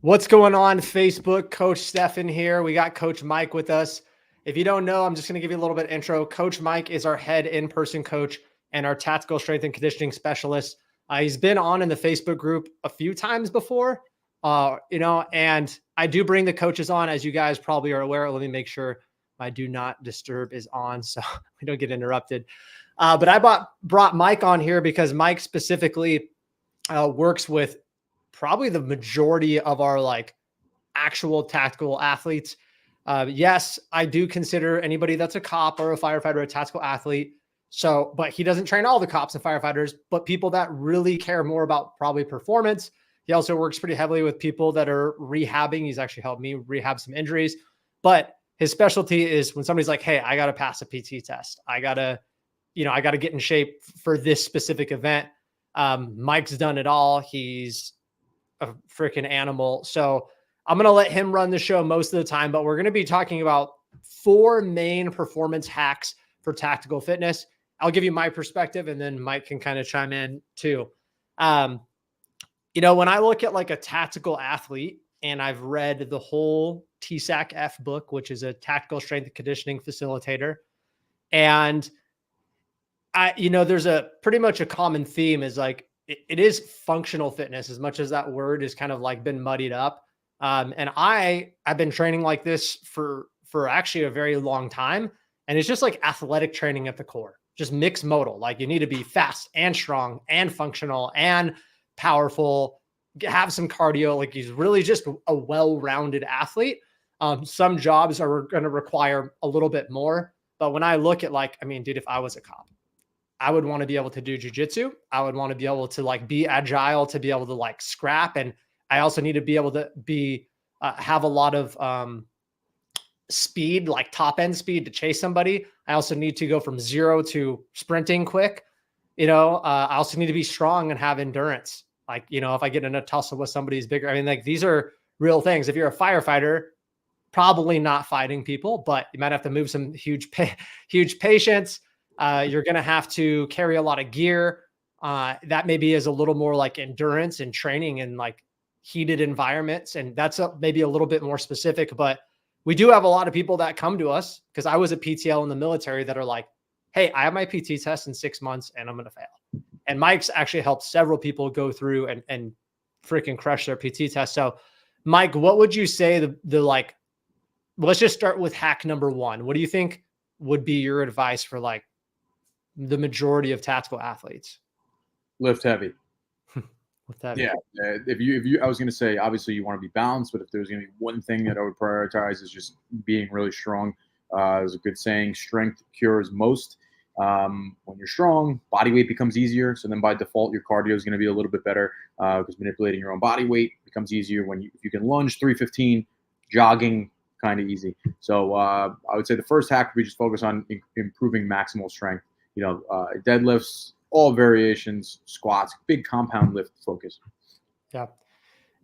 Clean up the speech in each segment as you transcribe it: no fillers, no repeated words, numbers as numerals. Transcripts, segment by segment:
What's going on, Facebook? Coach Stefan here. We got Coach Mike with us. If you don't know, I'm just going to give you a little bit of intro. Coach Mike is our head in-person coach and our tactical strength and conditioning specialist. He's been on in the Facebook group a few times before, and I do bring the coaches on, as you guys probably are aware. Let me make sure my do not disturb is on so we don't get interrupted. But I brought Mike on here because Mike specifically works with probably the majority of our actual tactical athletes. Yes, I do consider anybody that's a cop or a firefighter a tactical athlete. So, but he doesn't train all the cops and firefighters, but people that really care more about probably performance. He also works pretty heavily with people that are rehabbing. He's actually helped me rehab some injuries, but his specialty is when somebody's like, hey, I got to pass a PT test. I got to get in shape for this specific event. Mike's done it all. He's a freaking animal. So I'm going to let him run the show most of the time, but we're going to be talking about 4 main performance hacks for tactical fitness. I'll give you my perspective and then Mike can kind of chime in too. When I look at like a tactical athlete, and I've read the whole TSAC-F book, which is a tactical strength and conditioning facilitator. And there's pretty much a common theme is like, it is functional fitness as much as that word is kind of like been muddied up. And I've been training like this for actually a very long time. And it's just like athletic training at the core, just mixed modal. Like you need to be fast and strong and functional and powerful, have some cardio. Like he's really just a well-rounded athlete. Some jobs are going to require a little bit more. But when I look at dude, if I was a cop, I would want to be able to do jujitsu. I would want to be able to be agile, to be able to scrap. And I also need to be able to have a lot of speed, like top end speed to chase somebody. I also need to go from 0 to sprinting quick. I also need to be strong and have endurance. If I get in a tussle with somebody who's bigger, these are real things. If you're a firefighter, probably not fighting people, but you might have to move some huge patients. You're going to have to carry a lot of gear. That maybe is a little more like endurance and training in heated environments. And that's maybe a little bit more specific, but we do have a lot of people that come to us because I was a PTL in the military that are like, hey, I have my PT test in 6 months and I'm going to fail. And Mike's actually helped several people go through and freaking crush their PT test. So Mike, what would you say let's just start with hack number 1. What do you think would be your advice for the majority of tactical athletes? Lift heavy. Lift heavy. Yeah. If you, I was going to say, obviously you want to be balanced, but if there's going to be one thing that I would prioritize is just being really strong. There's a good saying, strength cures most. When you're strong, body weight becomes easier. So then by default, your cardio is going to be a little bit better because manipulating your own body weight becomes easier if you can lunge 315, jogging kind of easy. So I would say the first hack would be just focus on improving maximal strength. Deadlifts, all variations, squats, big compound lift focus.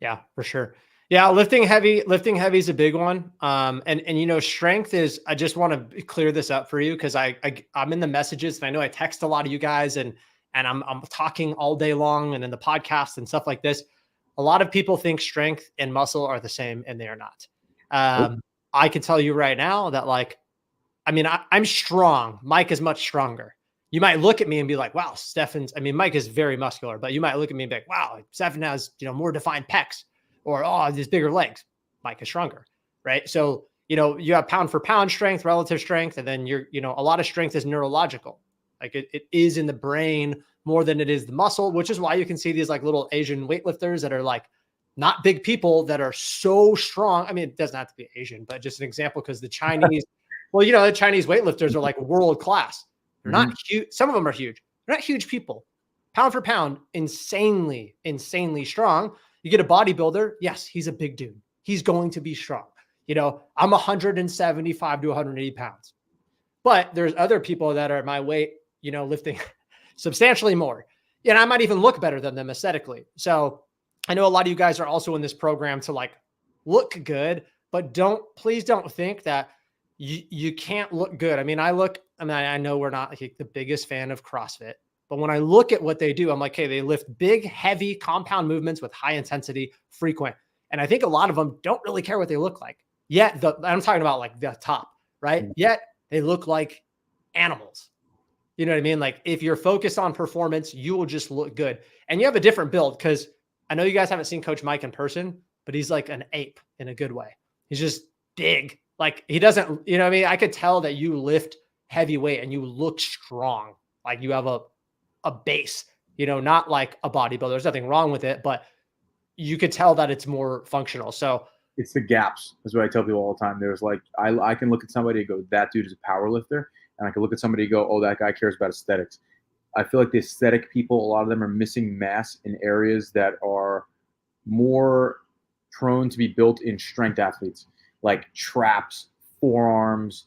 Yeah, for sure. Yeah. Lifting heavy is a big one. And strength is, I just want to clear this up for you because I'm in the messages and I know I text a lot of you guys and I'm talking all day long and in the podcast and stuff like this. A lot of people think strength and muscle are the same and they are not. I can tell you right now that I'm strong. Mike is much stronger. You might look at me and be like, wow, Mike is very muscular, but you might look at me and be like, wow, Stefan has, more defined pecs or, oh, these bigger legs. Mike is stronger, right? So, you have pound for pound strength, relative strength, and then a lot of strength is neurological. It is in the brain more than it is the muscle, which is why you can see these little Asian weightlifters that are not big people that are so strong. It doesn't have to be Asian, but just an example, because the Chinese, the Chinese weightlifters are world class. They're not huge. Some of them are huge. They're not huge people. Pound for pound, insanely strong. You get a bodybuilder. Yes, he's a big dude. He's going to be strong. I'm 175 to 180 pounds. But there's other people that are my weight, lifting substantially more. And I might even look better than them aesthetically. So I know a lot of you guys are also in this program to look good, but please don't think that you can't look good. I know we're not the biggest fan of CrossFit, but when I look at what they do, I'm like, hey, they lift big, heavy compound movements with high intensity, frequent. And I think a lot of them don't really care what they look like. Yet I'm talking about like the top, right? Yet they look like animals. You know what I mean? Like if you're focused on performance, you will just look good. And you have a different build, because I know you guys haven't seen Coach Mike in person, but he's like an ape in a good way. He's just big. Like he doesn't, you know what I mean? I could tell that you lift heavyweight and you look strong. Like you have a base, you know, not like a bodybuilder. There's nothing wrong with it, but you could tell that it's more functional. So it's the gaps. That's what I tell people all the time. There's like, I can look at somebody and go, that dude is a power lifter. And I can look at somebody and go, oh, that guy cares about aesthetics. I feel like the aesthetic people, a lot of them are missing mass in areas that are more prone to be built in strength athletes, like traps, forearms,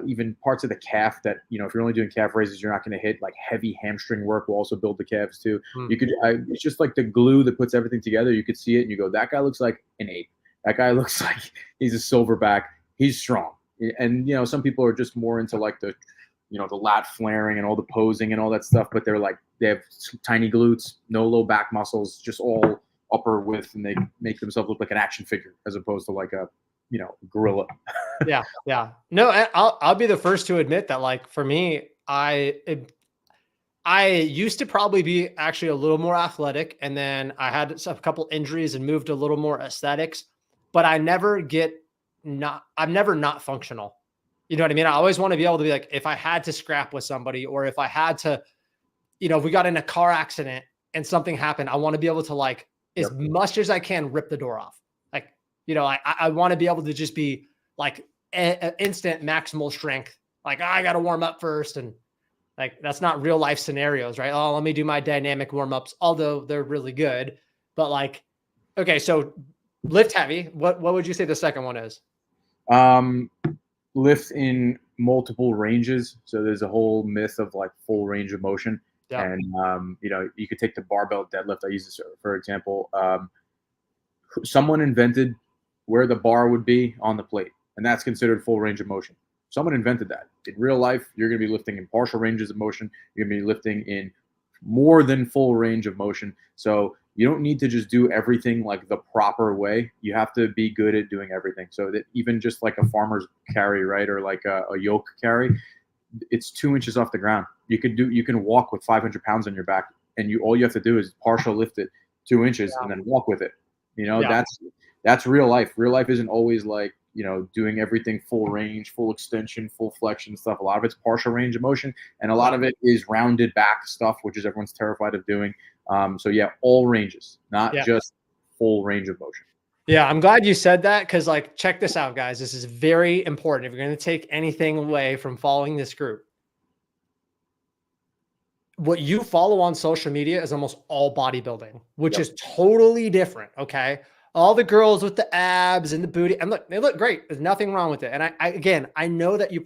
even parts of the calf that, you know, if you're only doing calf raises, you're not going to hit. Like heavy hamstring work will also build the calves too. You could, it's just like the glue that puts everything together. You could see it and you go, that guy looks like an ape. That guy looks like he's a silverback. He's strong. And, you know, some people are just more into like the, you know, the lat flaring and all the posing and all that stuff, but they're like, they have tiny glutes, no low back muscles, just all upper width, and they make themselves look like an action figure as opposed to like a, you know, gorilla. Yeah. No, I'll be the first to admit that, like, for me, I used to probably be actually a little more athletic, and then I had a couple injuries and moved a little more aesthetics, but I'm never not functional. You know what I mean? I always want to be able to be like, if I had to scrap with somebody, or if I had to, you know, if we got in a car accident and something happened, I want to be able to, like, as much as I can, rip the door off. Like, you know, I want to be able to just be like instant maximal strength. Like, I got to warm up first. And like, that's not real life scenarios, right? Oh, let me do my dynamic warm-ups, although they're really good. But like, okay, so lift heavy. What would you say the second one is? Lift in multiple ranges. So there's a whole myth of like full range of motion. Yeah. And, you know, you could take the barbell deadlift. I use this for example. Someone invented where the bar would be on the plate, and that's considered full range of motion. Someone invented that. In real life, you're going to be lifting in partial ranges of motion. You're going to be lifting in more than full range of motion. So you don't need to just do everything like the proper way. You have to be good at doing everything. So that even just like a farmer's carry, right, or like a yoke carry, it's 2 inches off the ground. You can walk with 500 pounds on your back, and all you have to do is partial lift it 2 inches and then walk with it. You know, that's real life. Real life isn't always like, you know, doing everything full range, full extension, full flexion stuff. A lot of it's partial range of motion, and a lot of it is rounded back stuff, which is everyone's terrified of doing. So yeah, all ranges, not just full range of motion. Yeah, I'm glad you said that, because like, check this out, guys. This is very important. If you're going to take anything away from following this group, what you follow on social media is almost all bodybuilding, which is totally different. Okay. All the girls with the abs and the booty, and look, they look great. There's nothing wrong with it. And again, I know that you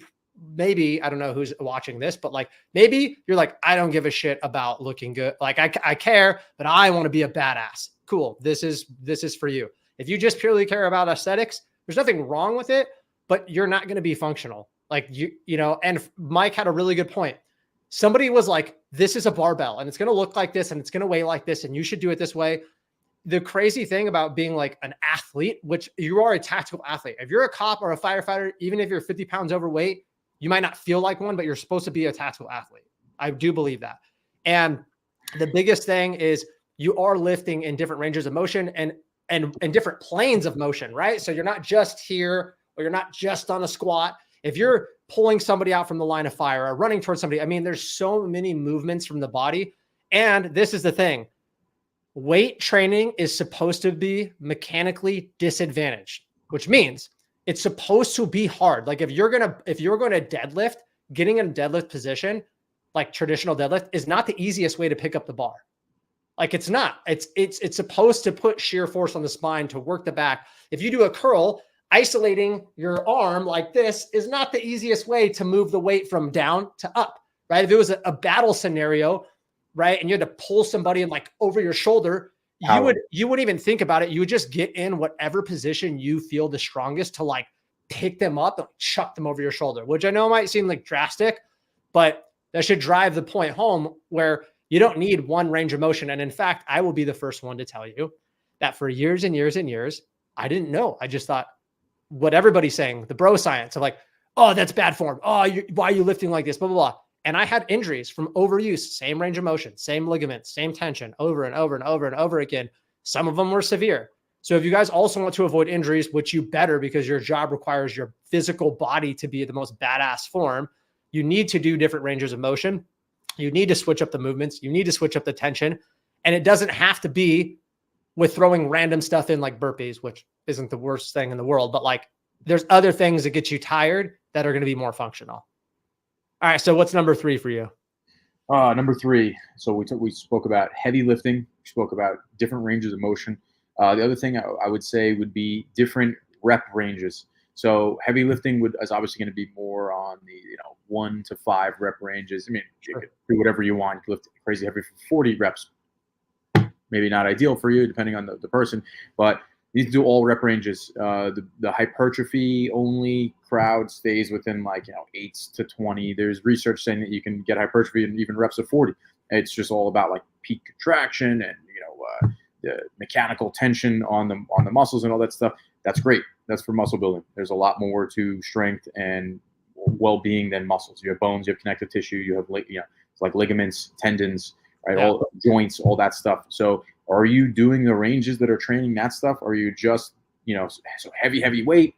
maybe, I don't know who's watching this, but like, maybe you're like, I don't give a shit about looking good. Like I care, but I want to be a badass. Cool. This is for you. If you just purely care about aesthetics, there's nothing wrong with it, but you're not going to be functional. Like you know, and Mike had a really good point. Somebody was like, this is a barbell and it's going to look like this and it's going to weigh like this, and you should do it this way. The crazy thing about being like an athlete, which you are a tactical athlete. If you're a cop or a firefighter, even if you're 50 pounds overweight, you might not feel like one, but you're supposed to be a tactical athlete. I do believe that. And the biggest thing is you are lifting in different ranges of motion and different planes of motion, right? So you're not just here, or you're not just on a squat. If you're pulling somebody out from the line of fire or running towards somebody, I mean, there's so many movements from the body. And this is the thing. Weight training is supposed to be mechanically disadvantaged, which means it's supposed to be hard. Like if you're going to deadlift, getting in a deadlift position, like traditional deadlift, is not the easiest way to pick up the bar. Like it's not. It's supposed to put shear force on the spine to work the back. If you do a curl, isolating your arm like this is not the easiest way to move the weight from down to up, right? If it was a battle scenario, right, and you had to pull somebody in like over your shoulder, you wouldn't even think about it. You would just get in whatever position you feel the strongest to like pick them up and chuck them over your shoulder, which I know might seem like drastic, but that should drive the point home where you don't need one range of motion. And in fact, I will be the first one to tell you that for years and years and years, I didn't know. I just thought what everybody's saying, the bro science of like, oh, that's bad form. Oh, why are you lifting like this? Blah, blah, blah. And I had injuries from overuse, same range of motion, same ligaments, same tension over and over and over and over again. Some of them were severe. So if you guys also want to avoid injuries, which you better because your job requires your physical body to be the most badass form, you need to do different ranges of motion. You need to switch up the movements. You need to switch up the tension. And it doesn't have to be with throwing random stuff in like burpees, which isn't the worst thing in the world, but like there's other things that get you tired that are going to be more functional. All right. So what's number 3 for you? Number 3. So we spoke about heavy lifting. We spoke about different ranges of motion. The other thing I would say would be different rep ranges. So heavy lifting is obviously going to be more on the 1 to 5 rep ranges. I mean, you can do whatever you want. You lift crazy heavy for 40 reps. Maybe not ideal for you, depending on the person, but you need to do all rep ranges. The hypertrophy only crowd stays within 8 to 20. There's research saying that you can get hypertrophy in even reps of 40. It's just all about like peak contraction and the mechanical tension on the muscles and all that stuff. That's great. That's for muscle building. There's a lot more to strength and well-being than muscles. You have bones, you have connective tissue, you have it's like ligaments, tendons, right? Yeah. All joints, all that stuff. So are you doing the ranges that are training that stuff? Or are you just, so heavy weight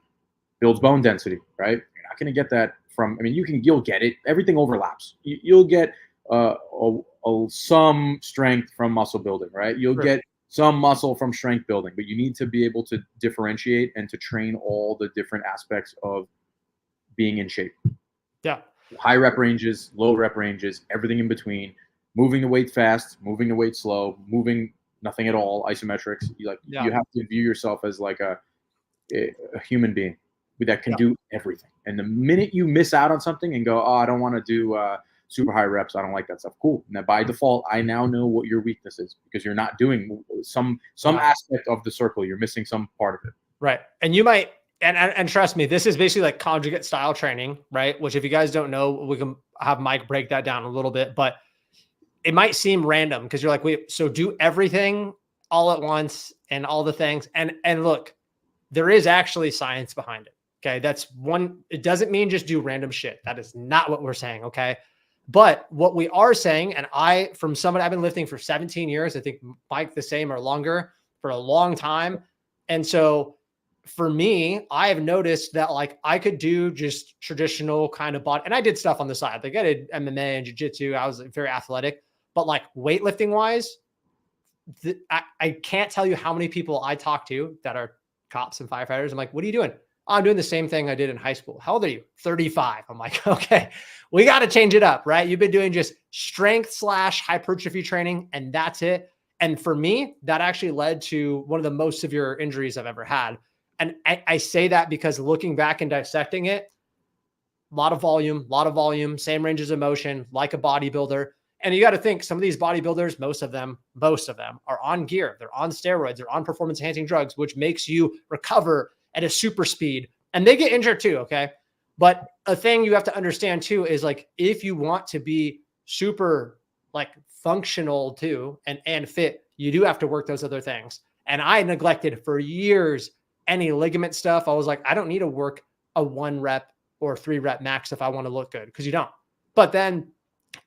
builds bone density, right? You're not going to get that from, you'll get it. Everything overlaps. You'll get some strength from muscle building, right? You'll get some muscle from strength building, but you need to be able to differentiate and to train all the different aspects of being in shape. Yeah. High rep ranges, low rep ranges, everything in between, moving the weight fast, moving the weight slow, moving nothing at all, isometrics. You have to view yourself as like a human being that can do everything. And the minute you miss out on something and go, oh, I don't want to do super high reps, I don't like that stuff. Cool. And by default, I now know what your weakness is because you're not doing some aspect of the circle. You're missing some part of it. Right. And you might, and trust me, this is basically like conjugate style training, right? Which if you guys don't know, we can have Mike break that down a little bit, but it might seem random because you're like, wait, so do everything all at once and all the things. And look, there is actually science behind it. Okay. That's one. It doesn't mean just do random shit. That is not what we're saying. Okay. But what we are saying, and from somebody, I've been lifting for 17 years, I think Mike the same or longer for a long time. And so for me, I have noticed that like I could do just traditional kind of body, and I did stuff on the side. Like I did MMA and jiu-jitsu. I was very athletic, but like weightlifting wise, I can't tell you how many people I talk to that are cops and firefighters. I'm like, what are you doing? Oh, I'm doing the same thing I did in high school. How old are you? 35. I'm like, okay, we got to change it up, right? You've been doing just strength / hypertrophy training and that's it. And for me, that actually led to one of the most severe injuries I've ever had. And I say that because looking back and dissecting it, a lot of volume, same ranges of motion, like a bodybuilder. And you got to think some of these bodybuilders, most of them are on gear. They're on steroids. They're on performance enhancing drugs, which makes you recover at a super speed. And they get injured too. Okay. But a thing you have to understand too is like, if you want to be super like functional too and fit, you do have to work those other things. And I neglected for years any ligament stuff. I was like, I don't need to work a 1 rep or 3 rep max if I want to look good, because you don't. But then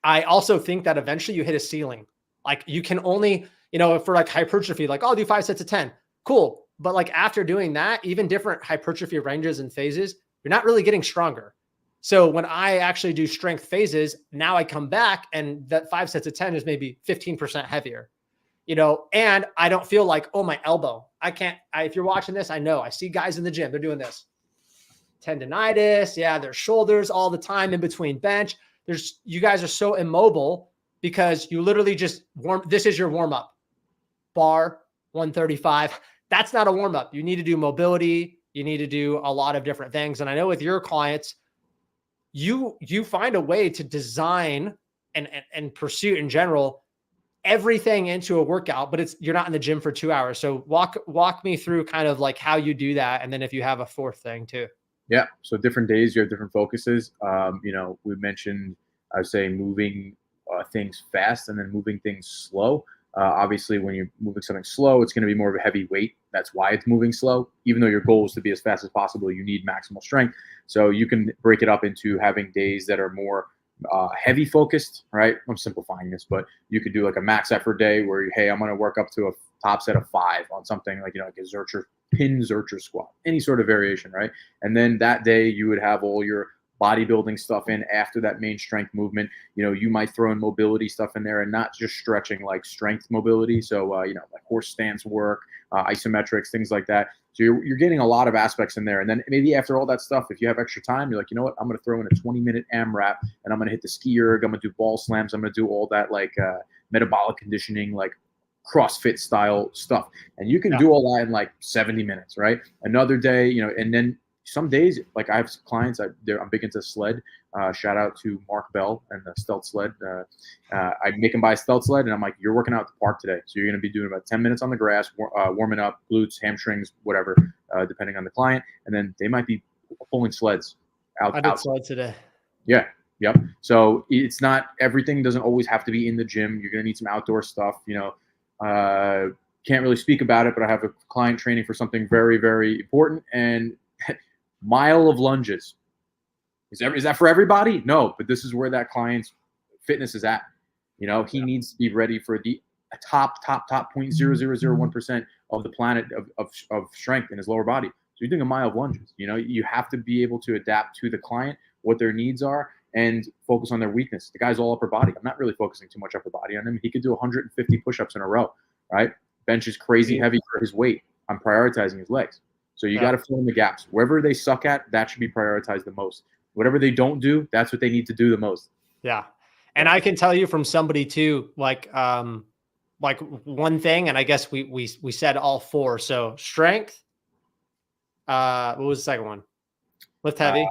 I also think that eventually you hit a ceiling. Like you can only, for like hypertrophy, like I'll do 5 sets of 10. Cool. But like after doing that, even different hypertrophy ranges and phases, you're not really getting stronger. So when I actually do strength phases, now I come back and that 5 sets of 10 is maybe 15% heavier, and I don't feel like, oh, my elbow. If you're watching this, I see guys in the gym, they're doing this. Tendonitis. Yeah. Their shoulders all the time in between bench. You guys are so immobile because you literally just this is your warm up bar 135. That's not a warm up. You need to do mobility. You need to do a lot of different things. And I know with your clients, you find a way to design and pursue in general everything into a workout, but you're not in the gym for 2 hours. So walk me through kind of like how you do that. And then if you have a fourth thing too. Yeah. So different days, you have different focuses. We mentioned, I would say moving things fast and then moving things slow. Obviously, when you're moving something slow, it's going to be more of a heavy weight. That's why it's moving slow. Even though your goal is to be as fast as possible, you need maximal strength. So you can break it up into having days that are more heavy focused, right? I'm simplifying this, but you could do like a max effort day where, hey, I'm going to work up to a top set of 5 on something like, like a Zercher pin Zercher squat, any sort of variation, right? And then that day you would have all your bodybuilding stuff in after that main strength movement. You might throw in mobility stuff in there and not just stretching, like strength mobility. So, like horse stance work, isometrics, things like that. So you're getting a lot of aspects in there. And then maybe after all that stuff, if you have extra time, you're like, you know what, I'm going to throw in a 20-minute AMRAP and I'm going to hit the ski erg. I'm going to do ball slams. I'm going to do all that like metabolic conditioning, like CrossFit style stuff. And you can do all that in like 70 minutes, right? Another day, and then some days, like I have clients, I'm big into sled. Shout out to Mark Bell and the Stealth Sled. I make them buy a Stealth Sled, and I'm like, you're working out at the park today. So you're going to be doing about 10 minutes on the grass, warming up, glutes, hamstrings, whatever, depending on the client. And then they might be pulling sleds out. I did sled today. Yeah. Yep. So it's not, everything doesn't always have to be in the gym. You're going to need some outdoor stuff, can't really speak about it, but I have a client training for something very, very important, and mile of lunges. Is that for everybody? No, but this is where that client's fitness is at. He needs to be ready for the top 0.0001% of the planet of strength in his lower body. So you're doing a mile of lunges. You have to be able to adapt to the client, what their needs are, and focus on their weakness. The guy's all upper body. I'm not really focusing too much upper body on him. He could do 150 push-ups in a row, right? Bench is crazy heavy for his weight. I'm prioritizing his legs. So you got to fill in the gaps. Wherever they suck at, that should be prioritized the most. Whatever they don't do, that's what they need to do the most. Yeah. And I can tell you from somebody too, like one thing, and I guess we said all 4. So strength, what was the second one? Lift heavy.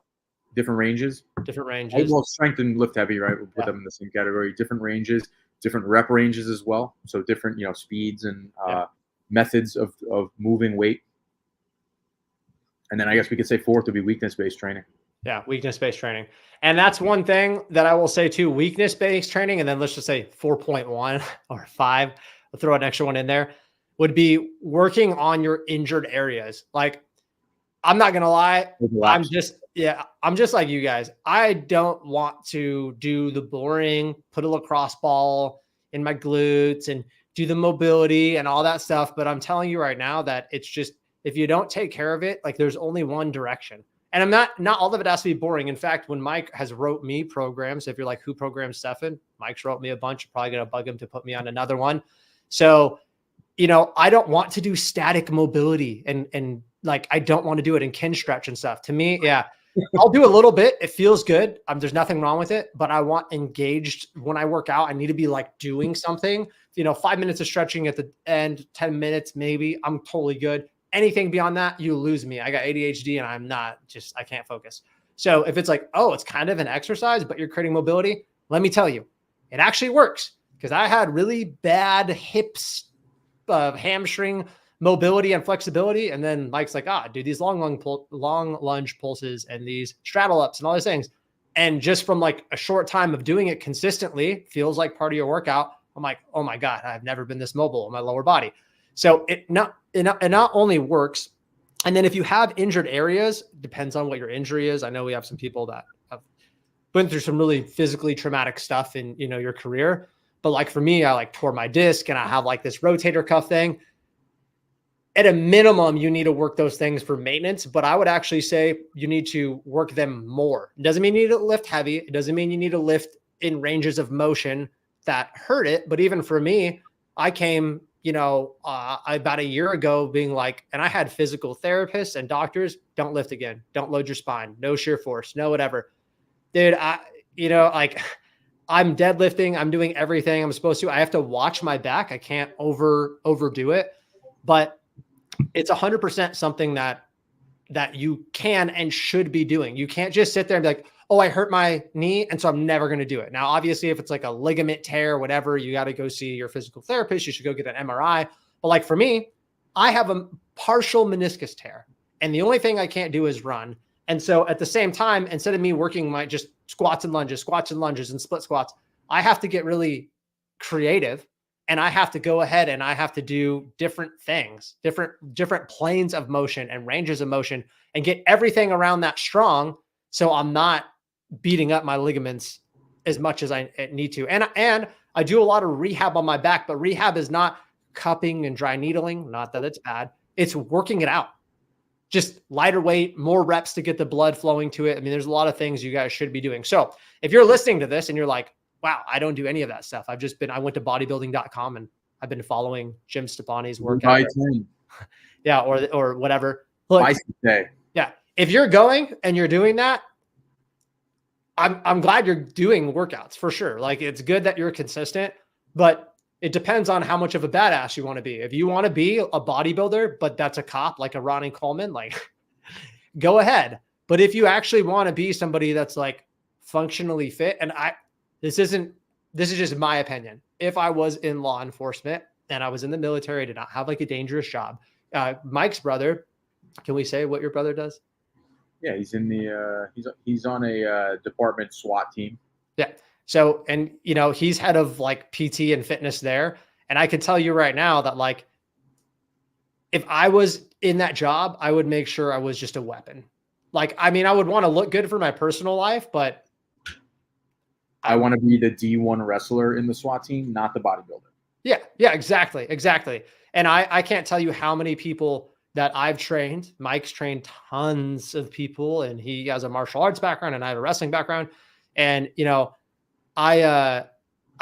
Different ranges. Well, strength and lift heavy, right? We'll put them in the same category. Different ranges, different rep ranges as well. So different, speeds and methods of moving weight. And then I guess we could say 4th would be weakness-based training. Yeah, weakness-based training. And that's one thing that I will say too, weakness-based training, and then let's just say 4.1 or 5, I'll throw an extra one in there, would be working on your injured areas. Like, I'm not going to lie. I'm just like you guys. I don't want to do the boring, put a lacrosse ball in my glutes and do the mobility and all that stuff. But I'm telling you right now that it's just, if you don't take care of it, like there's only one direction. And not all of it has to be boring. In fact, when Mike has wrote me programs, if you're like, who programs Stefan? Mike's wrote me a bunch. You're probably going to bug him to put me on another one. So, I don't want to do static mobility and like, I don't want to do it in kin stretch and stuff. To me, I'll do a little bit. It feels good. There's nothing wrong with it, but I want engaged when I work out. I need to be like doing something, 5 minutes of stretching at the end, 10 minutes, maybe. I'm totally good. Anything beyond that, you lose me. I got ADHD and I can't focus. So if it's like, oh, it's kind of an exercise, but you're creating mobility, let me tell you, it actually works, because I had really bad hips, hamstring mobility and flexibility. And then Mike's like, dude, these long lunge pulses and these straddle ups and all these things. And just from like a short time of doing it consistently, feels like part of your workout. I'm like, oh my God, I've never been this mobile in my lower body. So it not only works. And then if you have injured areas, depends on what your injury is. I know we have some people that have been through some really physically traumatic stuff in, your career. But like for me, I like tore my disc and I have like this rotator cuff thing. At a minimum, you need to work those things for maintenance, but I would actually say you need to work them more. It doesn't mean you need to lift heavy. It doesn't mean you need to lift in ranges of motion that hurt it. But even for me, I came, about a year ago being like, and I had physical therapists and doctors, don't lift again. Don't load your spine. No shear force, no whatever. Dude, I'm deadlifting. I'm doing everything I'm supposed to. I have to watch my back. I can't overdo it, but it's 100% something that you can and should be doing. You can't just sit there and be like, oh, I hurt my knee, and so I'm never going to do it. Now, obviously, if it's like a ligament tear or whatever, you got to go see your physical therapist. You should go get an MRI. But like for me, I have a partial meniscus tear, and the only thing I can't do is run. And so at the same time, instead of me working my just squats and lunges, and split squats, I have to get really creative and I have to go ahead and I have to do different things, different planes of motion and ranges of motion, and get everything around that strong. So I'm not beating up my ligaments as much as I need to. And I do a lot of rehab on my back, but rehab is not cupping and dry needling. Not that it's bad. It's working it out. Just lighter weight, more reps to get the blood flowing to it. I mean, there's a lot of things you guys should be doing. So if you're listening to this and you're like, wow, I don't do any of that stuff. I went to bodybuilding.com and I've been following Jim Stepani's workout. Yeah. Or whatever. Look, yeah. If you're going and you're doing that, I'm glad you're doing workouts for sure. Like, it's good that you're consistent, but it depends on how much of a badass you want to be. If you want to be a bodybuilder, but that's a cop, like a Ronnie Coleman, like go ahead. But if you actually want to be somebody that's like functionally fit, and this is just my opinion. If I was in law enforcement and I was in the military, I did not have like a dangerous job. Mike's brother, can we say what your brother does? Yeah, he's in the he's on a department SWAT team. Yeah. So, and you know, he's head of like PT and fitness there. And I can tell you right now that like, if I was in that job, I would make sure I was just a weapon. Like, I mean, I would want to look good for my personal life, but I want to be the D1 wrestler in the SWAT team, not the bodybuilder. Yeah. Yeah, exactly. Exactly. And I can't tell you how many people that I've trained. Mike's trained tons of people, and he has a martial arts background and I have a wrestling background. And, you know, I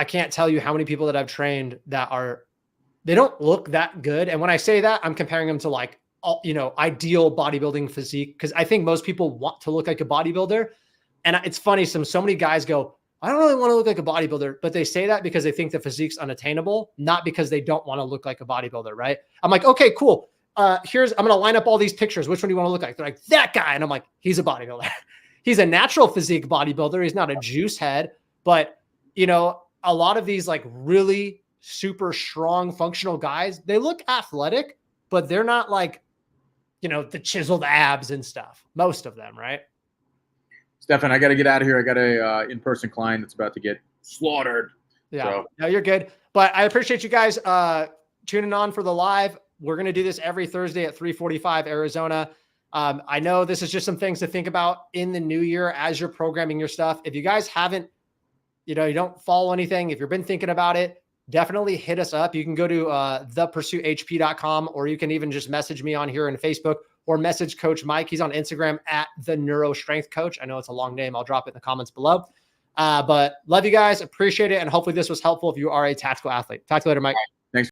can't tell you how many people that I've trained that they don't look that good. And when I say that, I'm comparing them to like, you know, ideal bodybuilding physique. Cause I think most people want to look like a bodybuilder. And it's funny. So many guys go, I don't really want to look like a bodybuilder, but they say that because they think the physique's unattainable, not because they don't want to look like a bodybuilder. Right. I'm like, okay, cool. I'm going to line up all these pictures. Which one do you want to look like? They're like, that guy. And I'm like, he's a bodybuilder. He's a natural physique bodybuilder. He's not a juice head, but you know, a lot of these like really super strong functional guys, they look athletic, but they're not like, you know, the chiseled abs and stuff. Most of them. Right. Stefan, I got to get out of here. I got a in-person client that's about to get slaughtered. Yeah, so. No, you're good. But I appreciate you guys tuning on for the live. We're going to do this every Thursday at 3:45 Arizona. I know this is just some things to think about in the new year as you're programming your stuff. If you guys haven't, you know, you don't follow anything, if you've been thinking about it, definitely hit us up. You can go to thepursuithp.com, or you can even just message me on here in Facebook, or message Coach Mike. He's on Instagram at the Neuro Strength Coach. I know it's a long name. I'll drop it in the comments below. But love you guys. Appreciate it. And hopefully this was helpful if you are a tactical athlete. Talk to you later, Mike.